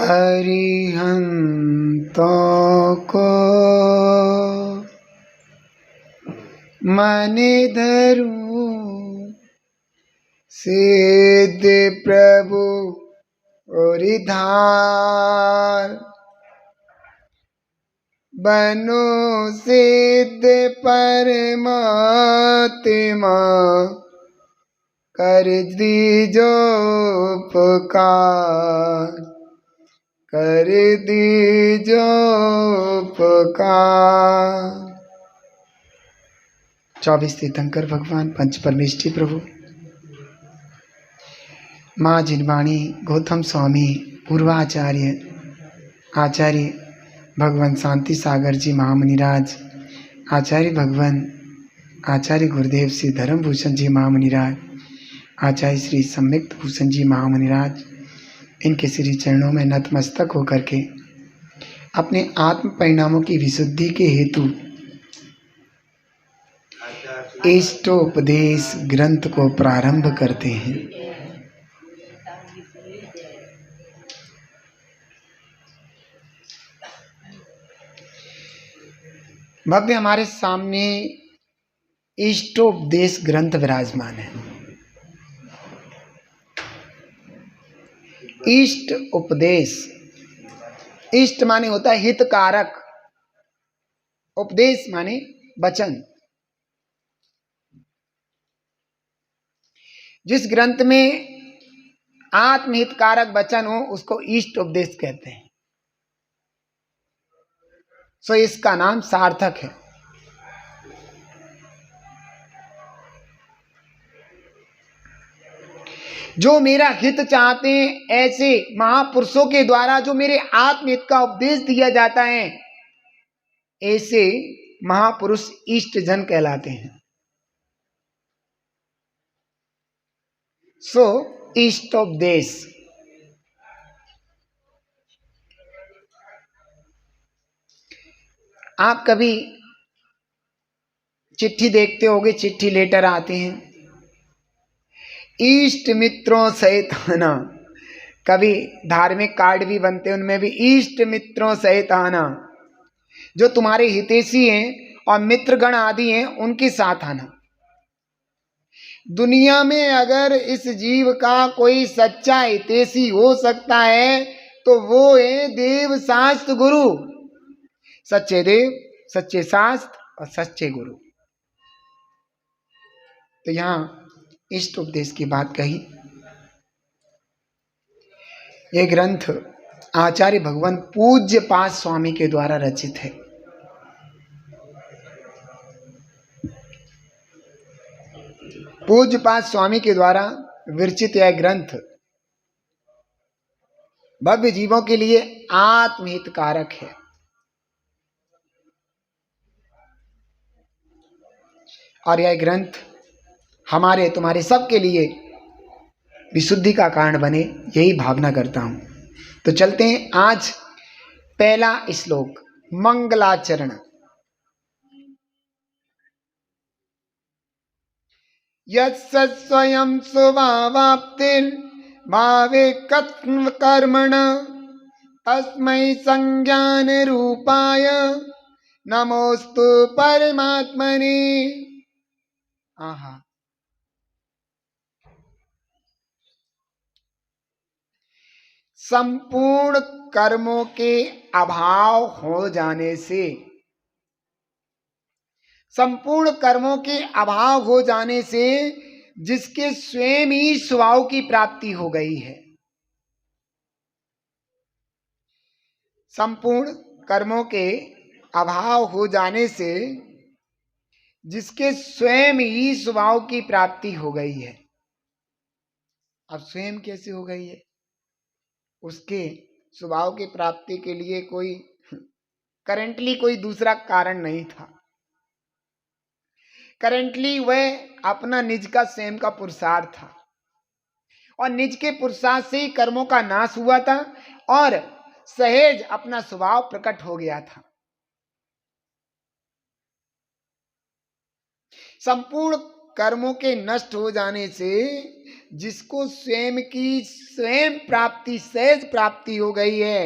अरिहंतों को मन धरूं, सिद्ध प्रभु और धार, बनो सिद्ध परमात्मा, कर दीजो पुकार, कर दीजो पुकार। 24 तीर्थंकर भगवान पंच परमेष्ठी प्रभु माँ जिनवाणी गौतम स्वामी पूर्वाचार्य आचार्य भगवान शांति सागर जी महामुनिराज, आचार्य भगवान आचार्य गुरुदेव श्री धर्मभूषण जी महामुनिराज, आचार्य श्री सम्यक्त भूषण जी महामुनिराज, इनके श्री चरणों में नतमस्तक होकर के अपने आत्म परिणामों की विशुद्धि के हेतु इष्टोपदेश ग्रंथ को प्रारंभ करते हैं। भव्य हमारे सामने इष्टोपदेश ग्रंथ विराजमान है। इष्ट उपदेश, इष्ट माने होता है हितकारक, उपदेश माने वचन। जिस ग्रंथ में आत्महितकारक वचन हो उसको इष्ट उपदेश कहते हैं। सो इसका नाम सार्थक है। जो मेरा हित चाहते हैं ऐसे महापुरुषों के द्वारा जो मेरे आत्महित का उपदेश दिया जाता है, ऐसे महापुरुष इष्ट जन कहलाते हैं। सो इष्टोपदेश। आप कभी चिट्ठी देखते होंगे, चिट्ठी लेटर आते हैं, इष्ट मित्रों सहित आना। कभी धार्मिक कार्ड भी बनते हैं, उनमें भी इष्ट मित्रों सहित आना। जो तुम्हारे हितैषी हैं और मित्रगण आदि हैं उनके साथ आना। दुनिया में अगर इस जीव का कोई सच्चा हितैषी हो सकता है तो वो है देव शास्त्र गुरु। सच्चे देव, सच्चे शास्त्र और सच्चे गुरु। तो यहाँ इष्ट उपदेश की बात कही। यह ग्रंथ आचार्य भगवान पूज्य पाद स्वामी के द्वारा रचित है। पूज्य पाद स्वामी के द्वारा विरचित यह ग्रंथ भव्य जीवों के लिए आत्महितकारक है। और यह ग्रंथ हमारे तुम्हारे सबके लिए विशुद्धि का कारण बने, यही भावना करता हूं। तो चलते हैं आज पहला श्लोक, मंगलाचरण। यस्य स्वयं स्वभावाप्तिर् भावे कर्मण तस्मै संज्ञान रूपाय नमोस्तु परमात्मने। आहा, संपूर्ण कर्मों के अभाव हो जाने से, संपूर्ण कर्मों के अभाव हो जाने से जिसके स्वयं ही स्वभाव की प्राप्ति हो गई है, संपूर्ण कर्मों के अभाव हो जाने से जिसके स्वयं ही स्वभाव की प्राप्ति हो गई है। अब स्वयं कैसे हो गई है? उसके स्वभाव की प्राप्ति के लिए कोई करंटली कोई दूसरा कारण नहीं था। करंटली वह अपना निज का स्वयं का पुरुषार्थ था और निज के पुरुषार्थ से ही कर्मों का नाश हुआ था और सहज अपना स्वभाव प्रकट हो गया था। संपूर्ण कर्मों के नष्ट हो जाने से जिसको स्वयं की स्वयं प्राप्ति, सहज प्राप्ति हो गई है,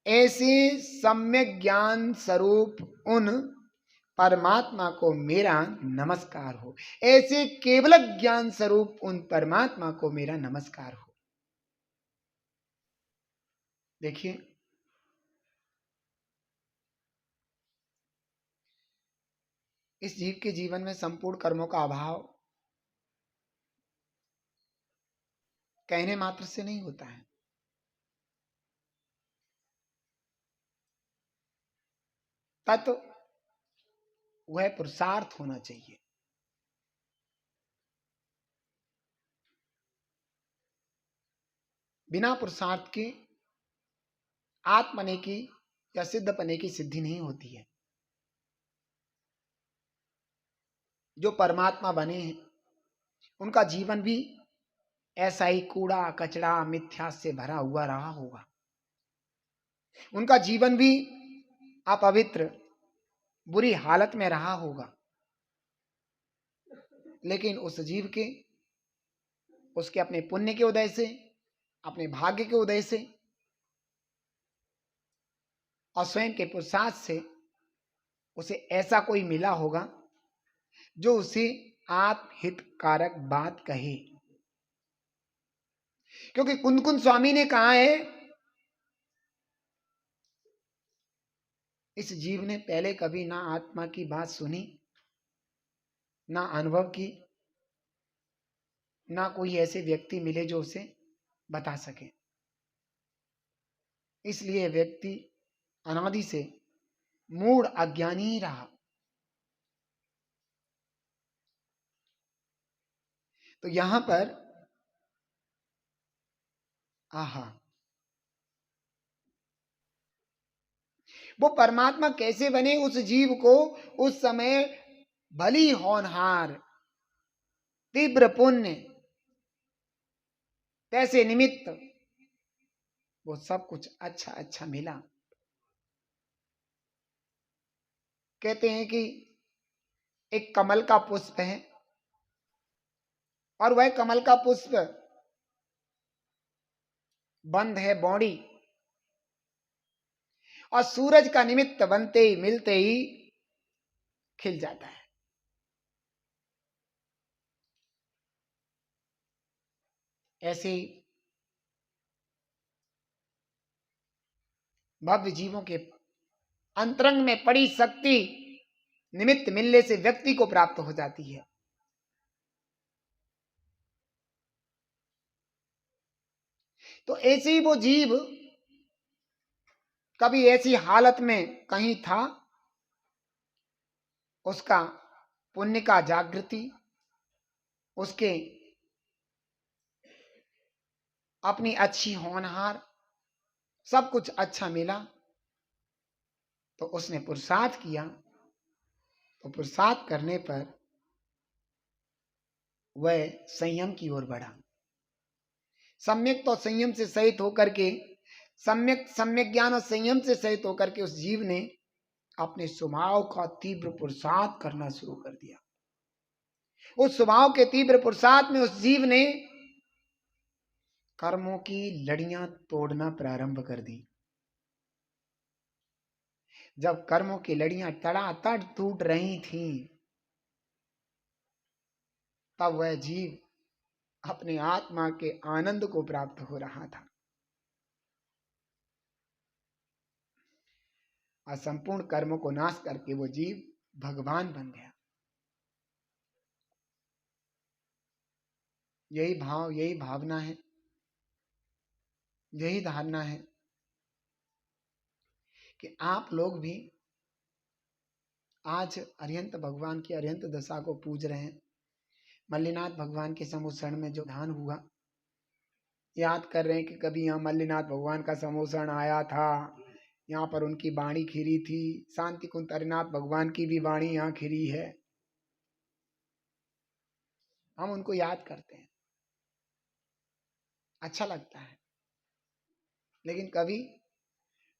ऐसे सम्यक ज्ञान स्वरूप उन परमात्मा को मेरा नमस्कार हो। ऐसे केवल ज्ञान स्वरूप उन परमात्मा को मेरा नमस्कार हो। देखिए, इस जीव के जीवन में संपूर्ण कर्मों का अभाव कहने मात्र से नहीं होता है। तत् वह पुरुषार्थ होना चाहिए। बिना पुरुषार्थ के आत्मने की या सिद्धपने की सिद्धि नहीं होती है। जो परमात्मा बने हैं उनका जीवन भी ऐसा ही कूड़ा कचरा मिथ्या से भरा हुआ रहा होगा। उनका जीवन भी अपवित्र बुरी हालत में रहा होगा। लेकिन उस जीव के उसके अपने पुण्य के उदय से, अपने भाग्य के उदय से और स्वयं के पुरुषार्थ से उसे ऐसा कोई मिला होगा जो उसे आत्महितकारक बात कहे। क्योंकि कुंद कुंद स्वामी ने कहा है, इस जीव ने पहले कभी ना आत्मा की बात सुनी, ना अनुभव की, ना कोई ऐसे व्यक्ति मिले जो उसे बता सके। इसलिए व्यक्ति अनादि से मूढ़ अज्ञानी ही रहा। तो यहां पर आहा, वो परमात्मा कैसे बने, उस जीव को उस समय भली होनहार तीव्र पुण्य कैसे निमित्त वो सब कुछ अच्छा अच्छा मिला। कहते हैं कि एक कमल का पुष्प है और वह कमल का पुष्प बंद है बॉडी, और सूरज का निमित्त बनते ही मिलते ही खिल जाता है। ऐसे ही भव्य जीवों के अंतरंग में पड़ी शक्ति निमित्त मिलने से व्यक्ति को प्राप्त हो जाती है। तो ऐसे ही वो जीव कभी ऐसी हालत में कहीं था, उसका पुण्य का जागृति, उसके अपनी अच्छी होनहार सब कुछ अच्छा मिला, तो उसने पुरुषार्थ किया। तो पुरुषार्थ करने पर वह संयम की ओर बढ़ा। सम्यक तो संयम से सहित होकर के, सम्यक सम्यक ज्ञान और संयम से सहित होकर के उस जीव ने अपने स्वभाव का तीव्र पुरुषार्थ करना शुरू कर दिया। उस स्वभाव के तीव्र पुरुषार्थ में उस जीव ने कर्मों की लड़ियां तोड़ना प्रारंभ कर दी। जब कर्मों की लड़ियां तड़ातड़ टूट रही थीं, तब वह जीव अपने आत्मा के आनंद को प्राप्त हो रहा था और संपूर्ण कर्मों को नाश करके वो जीव भगवान बन गया। यही भाव, यही भावना है, यही धारणा है कि आप लोग भी आज अरिहंत भगवान की अरिहंत दशा को पूज रहे हैं। मल्लिनाथ भगवान के समूसरण में जो दान हुआ, याद कर रहे हैं कि कभी यहाँ मल्लिनाथ भगवान का समूसरण आया था, यहाँ पर उनकी वाणी खिरी थी। शांति कुंज हरिनाथ भगवान की भी वाणी यहाँ खिरी है। हम उनको याद करते हैं, अच्छा लगता है। लेकिन कभी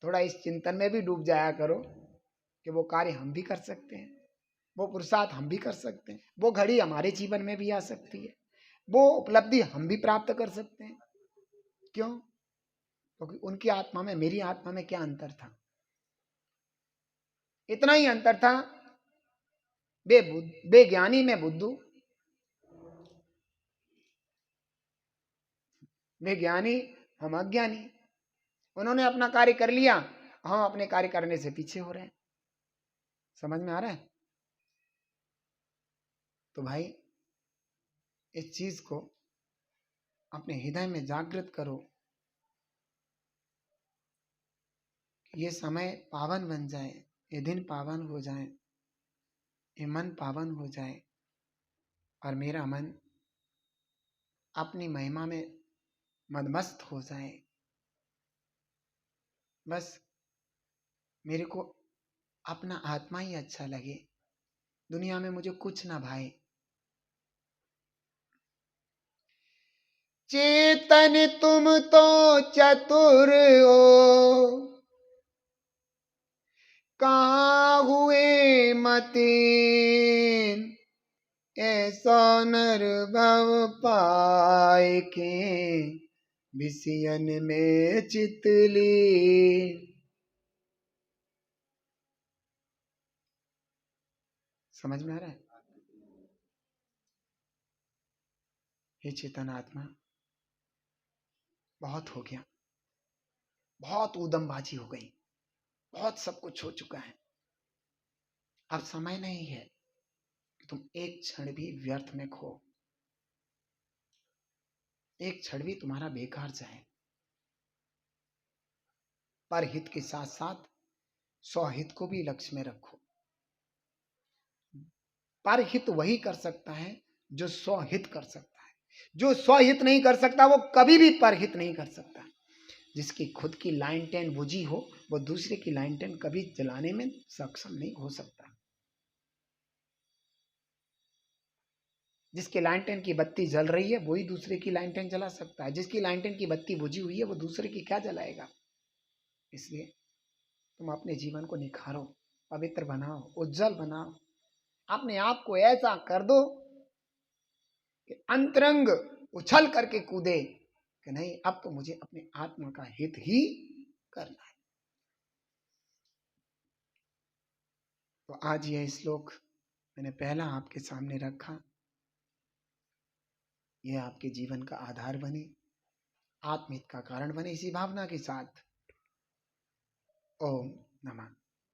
थोड़ा इस चिंतन में भी डूब जाया करो कि वो कार्य हम भी कर सकते हैं। वो पुरुषार्थ हम भी कर सकते हैं, वो घड़ी हमारे जीवन में भी आ सकती है, वो उपलब्धि हम भी प्राप्त कर सकते हैं। क्यों? क्योंकि उनकी आत्मा में मेरी आत्मा में क्या अंतर था? इतना ही अंतर था, वे ज्ञानी में बुद्धू, वे ज्ञानी हम अज्ञानी। उन्होंने अपना कार्य कर लिया, हम अपने कार्य करने से पीछे हो रहे हैं। समझ में आ रहा है? तो भाई इस चीज को अपने हृदय में जागृत करो, ये समय पावन बन जाए, ये दिन पावन हो जाए, ये मन पावन हो जाए और मेरा मन अपनी महिमा में मदमस्त हो जाए। बस मेरे को अपना आत्मा ही अच्छा लगे, दुनिया में मुझे कुछ ना भाए। चेतन तुम तो चतुर हो, कहाँ हुए मतीन, ऐसा नरभव पाए के विषयन में चितली। समझ में आ रहा है? हे चेतन आत्मा, बहुत हो गया, बहुत ऊधमबाजी हो गई, बहुत सब कुछ हो चुका है। अब समय नहीं है कि तुम एक क्षण भी व्यर्थ में खो, एक क्षण भी तुम्हारा बेकार जाए। पर हित के साथ साथ स्वहित को भी लक्ष्य में रखो। पर हित वही कर सकता है जो स्वहित कर सकता है। जो स्वहित नहीं कर सकता वो कभी भी परहित नहीं कर सकता। जिसकी खुद की लाइन टेन बुझी हो वो दूसरे की लाइन टेन कभी जलाने में सक्षम नहीं हो सकता। जिसकी लाइन टेन की बत्ती जल रही है वही दूसरे की लाइन टेन जला सकता है। जिसकी लाइन टेन की बत्ती बुझी हुई है वो दूसरे की क्या जलाएगा? इसलिए तुम अपने जीवन को निखारो, पवित्र बनाओ, उज्जवल बनाओ। अपने आप को ऐसा कर दो कि अंतरंग उछल करके कूदे कि नहीं, अब तो मुझे अपने आत्मा का हित ही करना है। तो आज यह श्लोक मैंने पहला आपके सामने रखा, यह आपके जीवन का आधार बने, आत्महित का कारण बने। इसी भावना के साथ ओम नमः